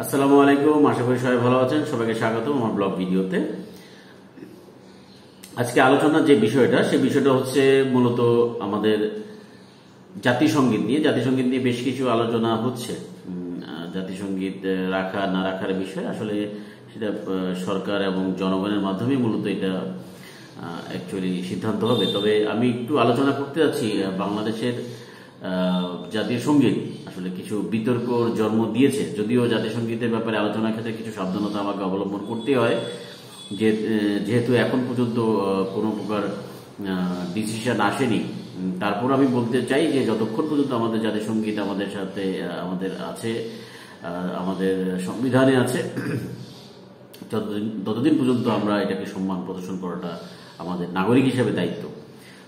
আসসালামু আলাইকুম, আশা করি সবাই ভালো আছেন। সবাইকে স্বাগতম আমার ব্লগ ভিডিওতে। আজকে আলোচনার যে বিষয়টা, সেই বিষয়টা হচ্ছে মূলত আমাদের জাতিসংগীত নিয়ে বেশ কিছু আলোচনা হচ্ছে। জাতিসংগীত রাখা না রাখার বিষয় আসলে সেটা সরকার এবং জনগণের মাধ্যমে মূলত এটা অ্যাকচুয়ালি সিদ্ধান্ত হবে। তবে আমি একটু আলোচনা করতে যাচ্ছি বাংলাদেশের জাতীয় সঙ্গীত আসলে কিছু বিতর্কর জন্ম দিয়েছে। যদিও জাতীয় সঙ্গীতের ব্যাপারে আলোচনার ক্ষেত্রে কিছু সাবধানতা আমাকে অবলম্বন করতে হয়, যেহেতু এখন পর্যন্ত কোনো প্রকার ডিসিশন আসেনি। তারপর আমি বলতে চাই যে যতক্ষণ পর্যন্ত আমাদের জাতীয় সঙ্গীত আমাদের সাথে আমাদের আছে, আমাদের সংবিধানে আছে, ততদিন পর্যন্ত আমরা এটাকে সম্মান প্রদর্শন করাটা আমাদের নাগরিক হিসেবে দায়িত্ব।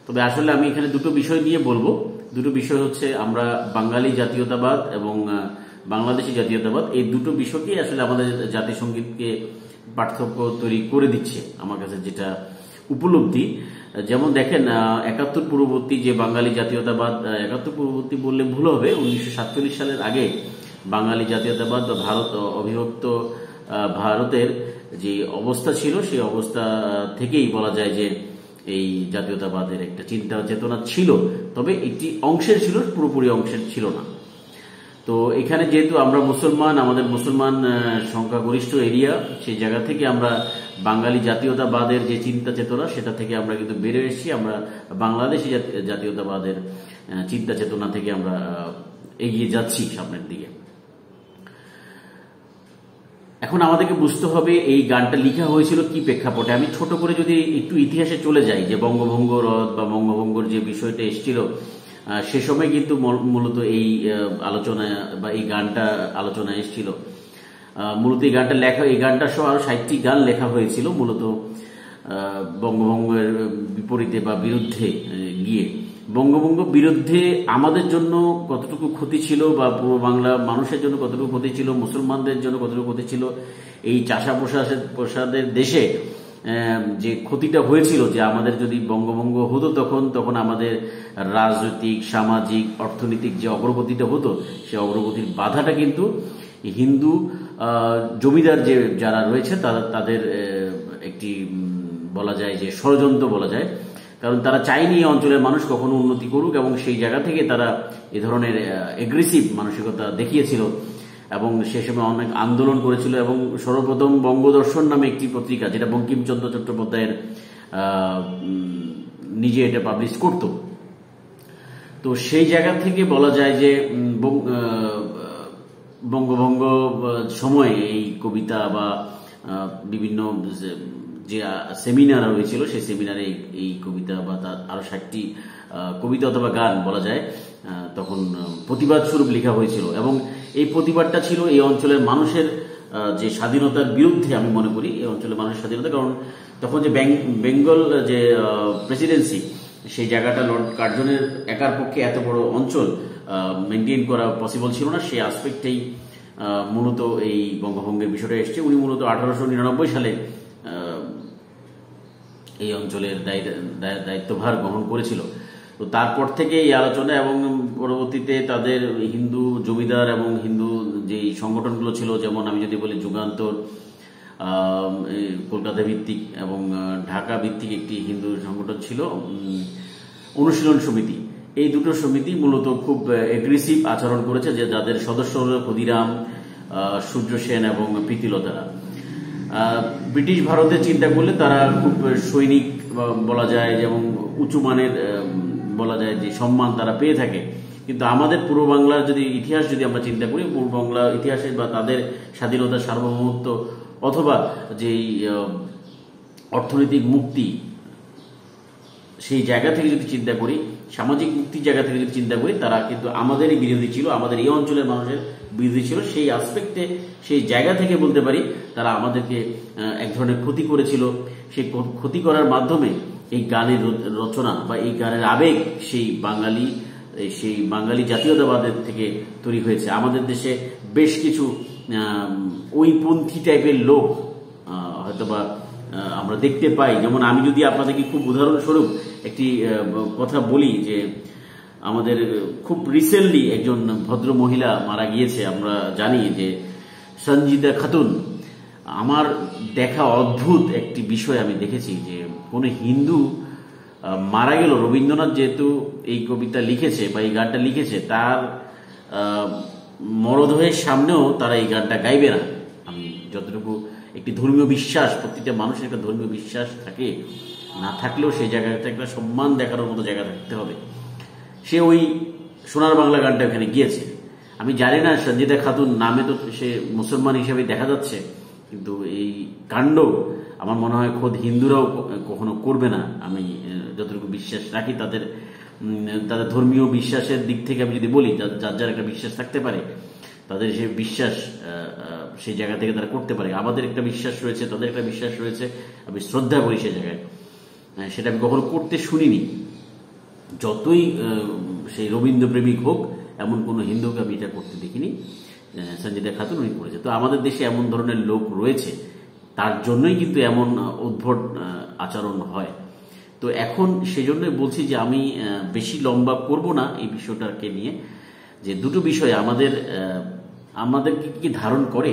তবে আসলে আমি এখানে দুটো বিষয় নিয়ে বলবো। দুটো বিষয় হচ্ছে আমরা বাঙালি জাতীয়তাবাদ এবং বাংলাদেশি জাতীয়তাবাদ, এই দুটো বিষয়কেই আসলে আমাদের জাতীয় সঙ্গীতকে পার্থক্য তৈরি করে দিচ্ছে আমার কাছে যেটা উপলব্ধি। যেমন দেখেন ৭১ পূর্ববর্তী যে বাঙালি জাতীয়তাবাদ, ৭১ পূর্ববর্তী বললে ভুল হবে, ১৯৪৭ সালের আগে বাঙালি জাতীয়তাবাদ বা ভারত অবিভক্ত ভারতের যে অবস্থা ছিল, সেই অবস্থা থেকেই বলা যায় যে এই জাতীয়তাবাদের একটা চিন্তা চেতনা ছিল। তবে একটি অংশের ছিল, পুরোপুরি অংশের ছিল না। তো এখানে যেহেতু আমরা মুসলমান, আমাদের মুসলমান সংখ্যাগরিষ্ঠ এরিয়া, সেই জায়গা থেকে আমরা বাঙালি জাতীয়তাবাদের যে চিন্তা চেতনা, সেটা থেকে আমরা কিন্তু বেড়ে এসেছি। আমরা বাংলাদেশি জাতীয়তাবাদের চিন্তা চেতনা থেকে আমরা এগিয়ে যাচ্ছি সামনের দিকে। এখন আমাদেরকে বুঝতে হবে এই গানটা লেখা হয়েছিল কি প্রেক্ষাপটে। আমি ছোট করে যদি একটু ইতিহাসে চলে যাই, যে বঙ্গভঙ্গ রদ বা বঙ্গভঙ্গর যে বিষয়টা এসেছিল, সে সময় কিন্তু মূলত এই আলোচনা বা এই গানটা আলোচনা এসেছিল। মূলত এই গানটা লেখা, এই গানটা সহ আরো ৬০টি গান লেখা হয়েছিল মূলত বঙ্গভঙ্গের বিপরীতে বা বিরুদ্ধে গিয়ে। বঙ্গভঙ্গ বিরুদ্ধে আমাদের জন্য কতটুকু ক্ষতি ছিল, বা পূর্ব বাংলা মানুষের জন্য কতটুকু ক্ষতি ছিল, মুসলমানদের জন্য কতটুকু ক্ষতি ছিল, এই চাষা প্রসাদের দেশে যে ক্ষতিটা হয়েছিল, যে আমাদের যদি বঙ্গভঙ্গ হতো তখন আমাদের রাজনৈতিক, সামাজিক, অর্থনৈতিক যে অগ্রগতিটা হতো, সেই অগ্রগতির বাধাটা কিন্তু হিন্দু জমিদার যে যারা রয়েছে তাদের একটি বলা যায় যে ষড়যন্ত্র বলা যায়। কারণ তারা চায়নি এই অঞ্চলের মানুষ কখনো উন্নতি করুক, এবং সেই জায়গা থেকে তারা এ ধরনের এগ্রেসিভ মানসিকতা দেখিয়েছিল এবং সে সময় অনেক আন্দোলন করেছিল। এবং সর্বপ্রথম বঙ্গদর্শন নামে একটি পত্রিকা, যেটা বঙ্কিমচন্দ্র চট্টোপাধ্যায়ের নিজে এটা পাবলিশ করত। তো সেই জায়গা থেকে বলা যায় যে বঙ্গভঙ্গ সময়ে এই কবিতা বা বিভিন্ন যে সেমিনার হয়েছিল, সেই সেমিনারে এই কবিতা বা তার আরো ৬০টি কবিতা অথবা গান বলা যায় তখন প্রতিবাদ স্বরূপ লেখা হয়েছিল। এবং এই প্রতিবাদটা ছিল এই অঞ্চলের মানুষের যে স্বাধীনতার বিরুদ্ধে। আমি মনে করি এই অঞ্চলের মানুষের স্বাধীনতা, কারণ তখন যে বেঙ্গল যে প্রেসিডেন্সি, সেই জায়গাটা লর্ড কার্জনের একার পক্ষে এত বড় অঞ্চল মেনটেন করা পসিবল ছিল না। সেই আসপেক্টেই মূলত এই বঙ্গভঙ্গের বিষয়টা এসছে। উনি মূলত ১৮৯৯ সালে এই অঞ্চলের দায়িত্বভার গ্রহণ করেছিল। তো তারপর থেকে এই আলোচনা, এবং পরবর্তীতে তাদের হিন্দু জমিদার এবং হিন্দু যে সংগঠনগুলো ছিল, যেমন আমি যদি বলি যুগান্তর, কলকাতা ভিত্তিক এবং ঢাকা ভিত্তিক একটি হিন্দু সংগঠন ছিল, অনুশীলন সমিতি, এই দুটো সমিতি মূলত খুব এগ্রেসিভ আচরণ করেছে, যে যাদের সদস্য হল ক্ষুদিরাম, সূর্য সেন এবং প্রীতিলতারা। ব্রিটিশ ভারতে চিন্তা করলে তারা খুব সৈনিক বলা যায়, যেমন উঁচু মানের বলা যায় যে সম্মান তারা পেয়ে থাকে। কিন্তু আমাদের পূর্ব বাংলার যদি ইতিহাস যদি আমরা চিন্তা করি, পূর্ব বাংলা ইতিহাসে বা তাদের স্বাধীনতা, সার্বভৌমত্ব অথবা যেই অর্থনৈতিক মুক্তি, সেই জায়গা থেকে যদি চিন্তা করি, সামাজিক মুক্তির জায়গা থেকে যদি চিন্তা করি, তারা কিন্তু আমাদেরই বিরোধী ছিল, আমাদের এই অঞ্চলের মানুষের বিরোধী ছিল। সেই আসপেক্টে, সেই জায়গা থেকে বলতে পারি তারা আমাদেরকে এক ধরনের ক্ষতি করেছিল। সেই ক্ষতি করার মাধ্যমে এই গানের রচনা বা এই গানের আবেগ সেই বাঙালি জাতীয়তাবাদের থেকে তৈরি হয়েছে। আমাদের দেশে বেশ কিছু ওইপন্থী টাইপের লোক হয়তোবা আমরা দেখতে পাই। যেমন আমি যদি আপনাদেরকে খুব উদাহরণস্বরূপ একটি কথা বলি, যে আমাদের খুব রিসেন্টলি একজন ভদ্র মহিলা মারা গিয়েছে। আমরা জানি যে সঞ্জিদা খাতুন, আমার দেখা অদ্ভুত একটি বিষয় আমি দেখেছি যে কোনো হিন্দু মারা গেল, রবীন্দ্রনাথ যেহেতু এই কবিতা লিখেছে বা এই গানটা লিখেছে, তার মরদেহের সামনেও তারা এই গানটা গাইবে না। আমি যতটুকু একটি ধর্মীয় বিশ্বাস, প্রত্যেকটা মানুষের একটা ধর্মীয় বিশ্বাস থাকে, না থাকলেও সেই জায়গাটা একটা সম্মান দেখানোর মতো জায়গা থাকতে হবে। সে ওই সোনার বাংলা গানটা ওখানে গিয়েছে। আমি জানি না সঞ্জিদা খাতুন নামে তো সে মুসলমান হিসেবে দেখা যাচ্ছে, কিন্তু এই কাণ্ড আমার মনে হয় খোদ হিন্দুরাও কখনো করবে না। আমি যতটুকু বিশ্বাস রাখি তাদের তাদের ধর্মীয় বিশ্বাসের দিক থেকে আমি যদি বলি, যার যার একটা বিশ্বাস থাকতে পারে, তাদের সে বিশ্বাস সেই জায়গা থেকে তারা করতে পারে। আমাদের একটা বিশ্বাস রয়েছে, তাদের একটা বিশ্বাস রয়েছে, আমি শ্রদ্ধা করি সেই জায়গায়। সেটা আমি কখনো করতে শুনিনি, যতই সেই রবীন্দ্র প্রেমিক হোক, এমন কোনো হিন্দুকে আমি এটা করতে দেখিনি। সঞ্জিদা খাতুন উনি করেছে। তো আমাদের দেশে এমন ধরনের লোক রয়েছে, তার জন্যই কিন্তু এমন উদ্ভট আচরণ হয়। তো এখন সেই জন্যই বলছি যে আমি বেশি লম্বা করব না এই বিষয়টাকে নিয়ে, যে দুটো বিষয় আমাদেরকে কি ধারণ করে,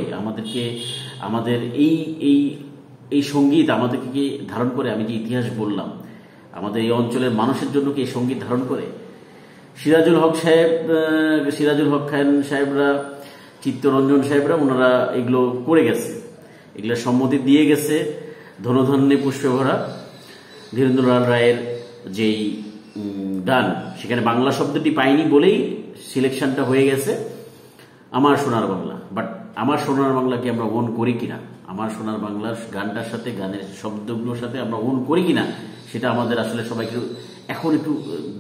আমাদের এই সঙ্গীত আমাদেরকে কি ধারণ করে। আমি যে ইতিহাস বললাম, আমাদের এই অঞ্চলের মানুষের জন্য কি এই সঙ্গীত ধারণ করে। সিরাজুল হক খান সাহেবরা, চিত্তরঞ্জন সাহেবরা, ওনারা এগুলো করে গেছে, এগুলো সম্মতি দিয়ে গেছে। ধনধান্যে পুষ্পে ভরা ধীরেন্দ্রলাল রায়ের যেই গান, সেখানে বাংলা শব্দটি পাইনি বলেই সিলেকশনটা হয়ে গেছে আমার সোনার বাংলা। বাট আমার সোনার বাংলাকে আমরা ওন করি কিনা, আমার সোনার বাংলার গানটার সাথে, গানের শব্দগুলোর সাথে আমরা ওন করি কিনা, সেটা আমাদের আসলে সবাইকে এখন একটু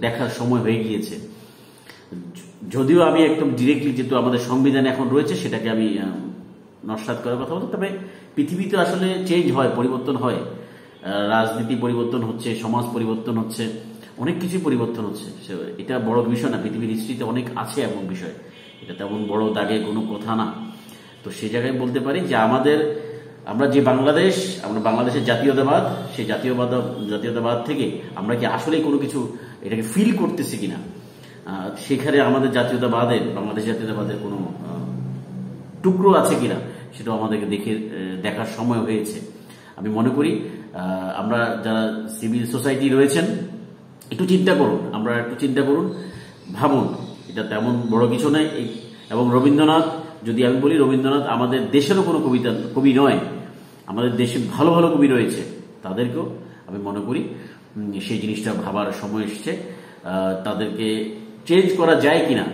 দেখার সময় হয়ে গিয়েছে। যদিও আমি একদম ডিরেক্টলি, যেহেতু আমাদের সংবিধান এখন রয়েছে, সেটাকে আমি নস্যাৎ করার কথা বলতে, তবে পৃথিবীতে আসলে চেঞ্জ হয়, পরিবর্তন হয়, রাজনীতি পরিবর্তন হচ্ছে, সমাজ পরিবর্তন হচ্ছে, অনেক কিছু পরিবর্তন হচ্ছে। এটা বড় বিষয় না, পৃথিবীর হিস্ট্রিতে অনেক আছে এমন বিষয়, এটা তেমন বড় দাগে কোনো কথা না। তো সেই জায়গায় বলতে পারি যে আমরা যে বাংলাদেশ, আমরা বাংলাদেশের জাতীয়তাবাদ, সেই জাতীয়তাবাদ থেকে আমরা কি আসলে কোনো কিছু এটাকে ফিল করতেছি কিনা, সেখানে আমাদের বাংলাদেশ জাতীয়তাবাদের কোনো টুকরো আছে কিনা, সেটাও আমাদেরকে দেখার সময় হয়েছে। আমি মনে করি আমরা যারা সিভিল সোসাইটি রয়েছেন, একটু চিন্তা করুন, ভাবুন, এটা তেমন বড় কিছু নয়। এবং রবীন্দ্রনাথ, যদি আমি বলি, রবীন্দ্রনাথ আমাদের দেশেরও কোনো কবি নয়, আমাদের দেশে ভালো ভালো কবি রয়েছে, তাদেরকেও আমি মনে করি সেই জিনিসটা ভাবার সময় এসছে। তাদেরকে চেঞ্জ করা যায় কিনা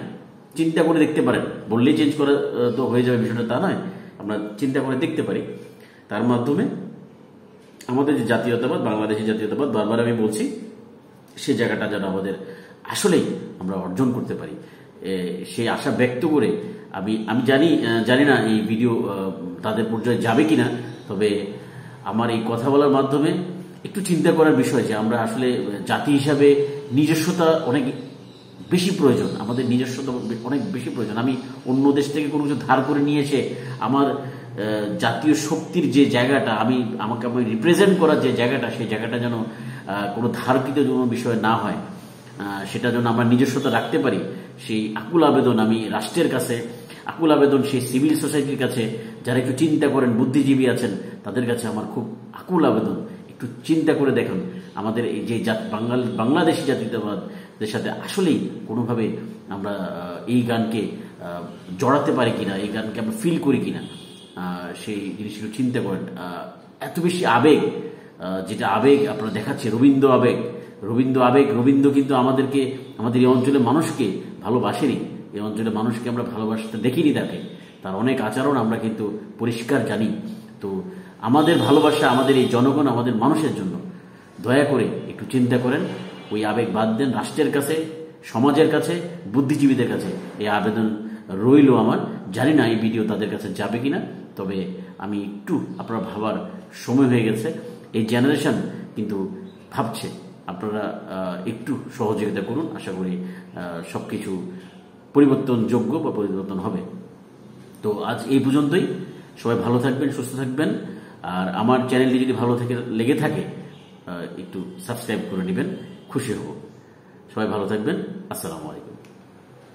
চিন্তা করে দেখতে পারেন। বললেই চেঞ্জ করা তো হয়ে যাবে বিষয়টা তা নয়, আমরা চিন্তা করে দেখতে পারি। তার মাধ্যমে আমাদের যে জাতীয়তাবাদ, বাংলাদেশের জাতীয়তাবাদ, বারবার আমি বলছি, সেই জায়গাটা যেন আমাদের আসলেই আমরা অর্জন করতে পারি, সেই আশা ব্যক্ত করে আমি জানি না এই ভিডিও তাদের পর্যায়ে যাবে কিনা, তবে আমার এই কথা বলার মাধ্যমে একটু চিন্তা করার বিষয় যে আমরা আসলে জাতি হিসাবে নিজস্বতা অনেক বেশি প্রয়োজন, আমাদের নিজস্বতা অনেক বেশি প্রয়োজন। আমি অন্য দেশ থেকে কোনো কিছু ধার করে নিয়ে এসে আমার জাতীয় শক্তির যে জায়গাটা, আমাকে রিপ্রেজেন্ট করার যে জায়গাটা, সেই জায়গাটা যেন কোনো ধারকৃত কোনো বিষয় না হয়, সেটা যেন আমরা নিজস্বতা রাখতে পারি। সেই আকুল আবেদন আমি রাষ্ট্রের কাছে, আকুল আবেদন সেই সিভিল সোসাইটির কাছে, যারা একটু চিন্তা করেন, বুদ্ধিজীবী আছেন, তাদের কাছে আমার খুব আকুল আবেদন, একটু চিন্তা করে দেখুন আমাদের এই যে বাংলাদেশি জাতীয়তাবাদের সাথে আসলেই কোনোভাবে আমরা এই গানকে জড়াতে পারি কিনা, এই গানকে আমরা ফিল করি কিনা, সেই জিনিসগুলো চিন্তা করেন। এত বেশি আবেগ, যেটা আবেগ আপনারা দেখাচ্ছে, রবীন্দ্র আবেগ, রবীন্দ্র কিন্তু আমাদের এই অঞ্চলের মানুষকে ভালোবাসেনি, এই অঞ্চলের মানুষকে আমরা ভালোবাসতে দেখিনি, তার অনেক আচরণ আমরা কিন্তু পরিষ্কার জানি। তো আমাদের ভালোবাসা, আমাদের এই জনগণ, আমাদের মানুষের জন্য দয়া করে একটু চিন্তা করেন, ওই আবেগ বাদ দেন। রাষ্ট্রের কাছে, সমাজের কাছে, বুদ্ধিজীবীদের কাছে এই আবেদন রইল আমার। জানি না এই ভিডিও তাদের কাছে যাবে কিনা, তবে আমি একটু আপনারা ভাবার সময় হয়ে গেছে। এই জেনারেশন কিন্তু ভাবছে, আপনারা একটু সহযোগিতা করুন, আশা করি সবকিছু পরিবর্তনযোগ্য বা পরিবর্তন হবে। তো আজ এই পর্যন্তই। সবাই ভালো থাকবেন, সুস্থ থাকবেন, আর আমার চ্যানেলটি যদি ভালো লেগে থাকে একটু সাবস্ক্রাইব করে নেবেন, খুশি হব। সবাই ভালো থাকবেন। আসসালামু আলাইকুম।